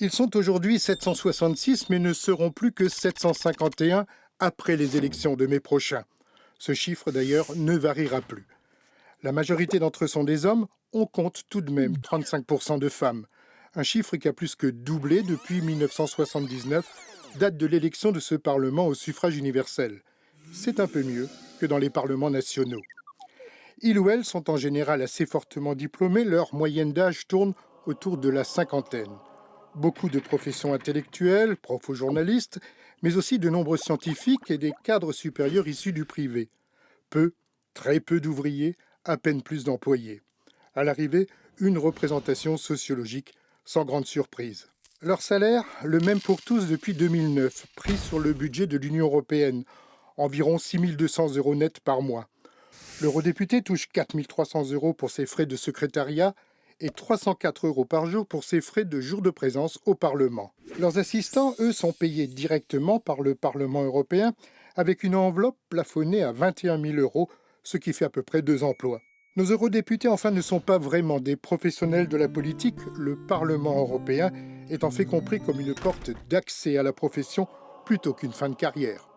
Ils sont aujourd'hui 766, mais ne seront plus que 751 après les élections de mai prochain. Ce chiffre, d'ailleurs, ne variera plus. La majorité d'entre eux sont des hommes, on compte tout de même 35% de femmes. Un chiffre qui a plus que doublé depuis 1979, date de l'élection de ce Parlement au suffrage universel. C'est un peu mieux que dans les parlements nationaux. Ils ou elles sont en général assez fortement diplômés, leur moyenne d'âge tourne autour de la cinquantaine. Beaucoup de professions intellectuelles, profs ou journalistes, mais aussi de nombreux scientifiques et des cadres supérieurs issus du privé. Peu, très peu d'ouvriers, à peine plus d'employés. À l'arrivée, une représentation sociologique sans grande surprise. Leur salaire, le même pour tous depuis 2009, pris sur le budget de l'Union européenne, environ 6 200 euros net par mois. L'eurodéputé touche 4 300 euros pour ses frais de secrétariat et 304 euros par jour pour ses frais de jour de présence au Parlement. Leurs assistants, eux, sont payés directement par le Parlement européen avec une enveloppe plafonnée à 21 000 euros, ce qui fait à peu près 2 emplois. Nos eurodéputés, enfin, ne sont pas vraiment des professionnels de la politique. Le Parlement européen est en fait compris comme une porte d'accès à la profession plutôt qu'une fin de carrière.